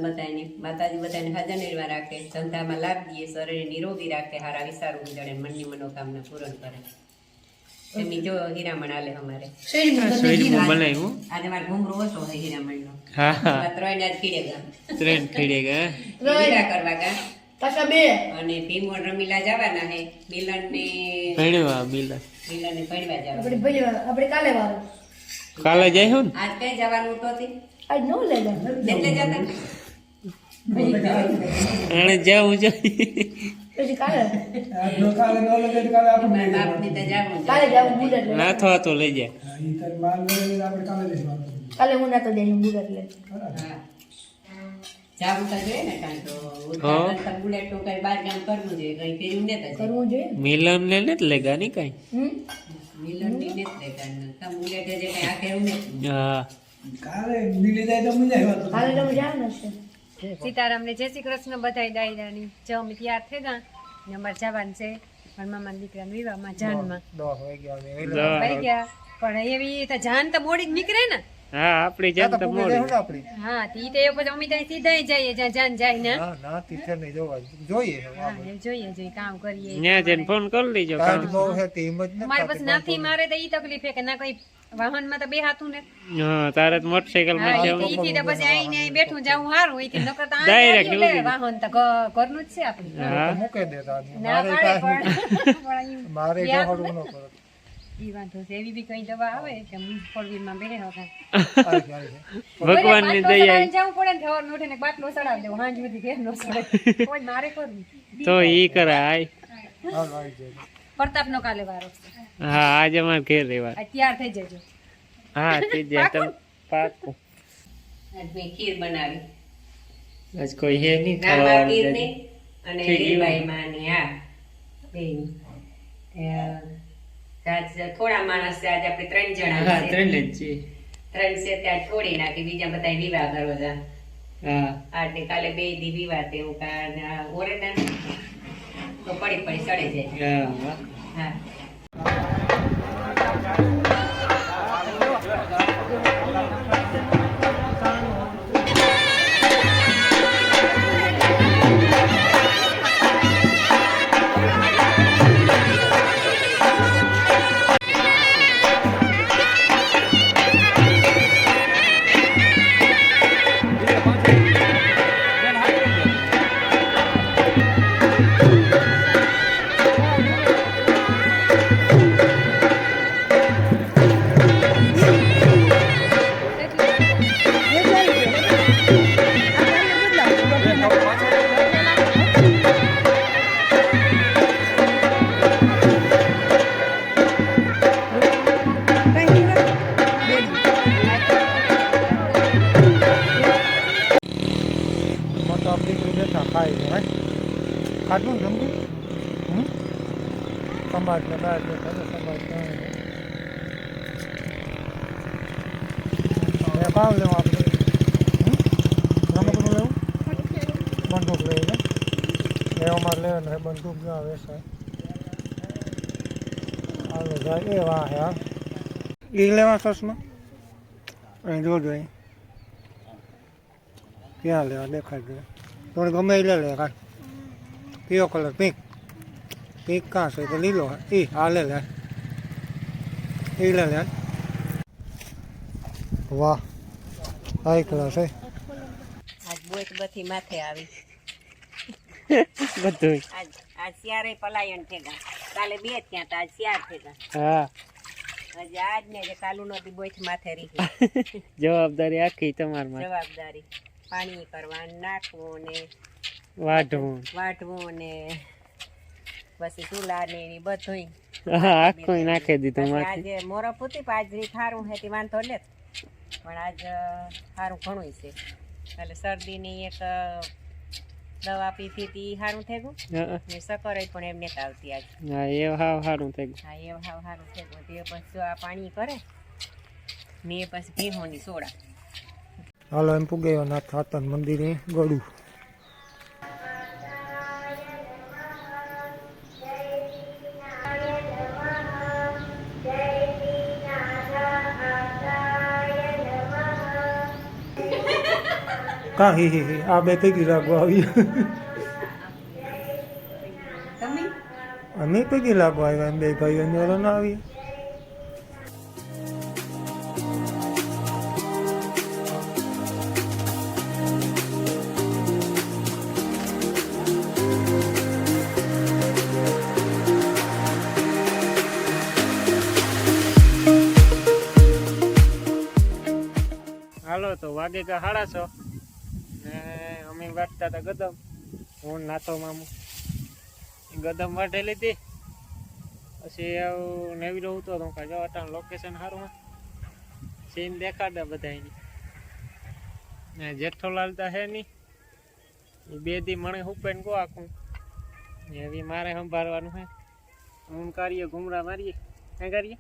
બધાને માતાજી બધાને હાજર નિર્વા રાખે, ધંધામાં લાભ દે, શરીર નિરોગી રાખે, હારા વિચારો જડે, મનની મનોકામના પૂરણ કરે. એમની જો હીરામણ આલે અમારે આજે મારે ઘૂમરો ઓછો હોય હીરામણનો. ત્રણ આજ ખીડે ગયા કરવા ગયા અને ભીમોડ રમીલા જવાના હે. મિલન ને ભણવા જવા કાલે જાય હું આજ કઈ જવાનું તો આજ નો લે એટલે જતા એને જવું જોઈએ પછી કાલે બાપની તો જવાનું કાલે જાવ બુલેટ લે ના થવા તો લઈ જાય કાલે હું ના તો દે બુલેટ લે જાવું તો જોઈએ ને કારણ તો ઉત્તરાખંડ બુલેટ તો કઈ બાર ગામ કરવું જોઈએ, કઈ ફેર્યું ને કરવું જોઈએ. મિલન ને ને લેગા ની કઈ મિલન ની ને તમ બુલેટ જે કઈ આ કેવું ને હા કાલે દિલ્હી જાય તો મજા આવે. કાલે તો જાવ ને સીતારામ ને જય શ્રી કૃષ્ણ બધાય દાયરાની જો અમે તૈયાર થઈ ગયા ને અમારે જવાનું છે પણ મામા દીકરાના વિવાહમાં જાનમાં 10 વાગ્યા ભાઈ ગયા પણ એવી તો જાન તો મોડી જ નીકળે ને. હા આપડી જાન તો મોડી આપડી હા તી તો એ પછી અમે ત્યાં સીધા જઈએ જ્યાં જાન જાય ને. ના તીથે નહીં જોવા જોઈએ. હા એ જોઈએ કામ કરીએ ન્યા જઈને ફોન કરી લેજો કામ બહુ છે તે હિંમત ન મારે પછી નથી મારે તો ઈ તકલીફ છે કે ના કોઈ વાહનમાં તો બે હાથું ને. હા તારે તો મોટરસાઇકલ માં જવું ઈથી તો પછી આઈને બેઠું જાવું હારું ઈથી નકર તો Direct વાહન તો ઘરનું જ છે આપણું. હા મૂકે દેતા ના પાડે પણ મારે જવાનું ન કરે. ઈ વાંધો છે એવી બી કઈ દવા આવે કે ફોર વ્હીલ માં બેહે હતા ભગવાન ની દયા જવું પડે ને સવાર ઉઠીને બાટલો સડાવી દેવો હાંજ સુધી ઘેર નો સડે કોઈ મારે કરવું તો ઈ કરાય હાલ આવી જાય. પ્રતાપ નો કાલે વારો છે. હા આજે અમાર ઘેર રહેવા આ તૈયાર થઈ જજો. હા તે જે તમ પાકું આજ મેં ખીર બનાવી, આજ કોઈ હે નહીં રામા ખીર ખાવા ને અને ઠીક. રીબાઈ માં ને આ બેન આજ થોડા માણસ છે, આજે આપણે 3 જણા હા છે. ત્રણ જ છે 3 છે ત્યાં છોડી નાખી, બીજા બધા વિવાહ કરવા જા. હા આજે કાલે 2 દી વિવાહ તે હું કા ઓરેદાન તો પડી સડે જાય. હા હા મોટો આપણી બેઠા ખાઈ છે ખાટલું ને જમવું સમાજ ને બહાર બેઠા તો સમાજ કામ લેવું આપણે રમકડું લેવું બંદૂક લઈ લે એ અમારે લેવાનું છે બંદૂક ના વેસાય હાલો જાય એ વાહ યાર એ લેવા સસમાં અહીં જોજો અહીં ક્યાં લેવા દેખાય છે થોડી ગમે એ લે કાંઈ કયો કલર પિંક પિંક કાં છે તો લીલો એ હા લે એ લે વાહ હાઈ ક્લાસ છે આજ બોટ બધી માથે આવી. બધું આજ શિયારે પલાયન થેગા, કાલે 2 ત્યાં તા આજ શિયાર થેગા. હા હજી આજ ને જે કાલુ નદી બોટ માથે રહી જવાબદારી આખી તમારમાં જવાબદારી પાણી કરવાનું, નાખવું ને વાઢવું ને પછી ચૂલા ને એ બધું. હા આખું નાખી દીધું માથે આજે મોરફ હતી પણ આજ રીત સારું હે તે વાંધો લે, પણ આજ સારું ઘણું છે. એટલે શરદીની એક દવા પીધી હતી સારું થઈ ગયું હા ને સકર પણ એમ નથી આવતી આજ. હા એ હાવ સારું થઈ ગયું હા એ હાવ સારું થઈ ગયું. તે પછી આ પાણી કરે ને એ પછી ભીહોની સોડા. હાલો એમ પૂગ્યો નાથ હાતન મંદિરે ગળું કાં હી આ બે ભેગી લાગવા આવી તમે અમે ભેગી લાગવા આવ્યા એમ બે ભાઈઓ મેળો ના આવી હાલો તો વાગે કા 6:30 ને અમે વાટતા હતા ગદમ હું નાતો મામું ગદમ વાટે લીધી પછી આવું નવી રહું તો કાંઈ જો અટાણ લોકેશન સારું સીન દેખાડે બધાની ને જેઠોલાલ તો હે નહીં એ 2 દી મણે હુપે ને કો આખું એવી મારે સંભાળવાનું હે હું કરીએ ઘૂમરા મારીએ ક્યાં કરીએ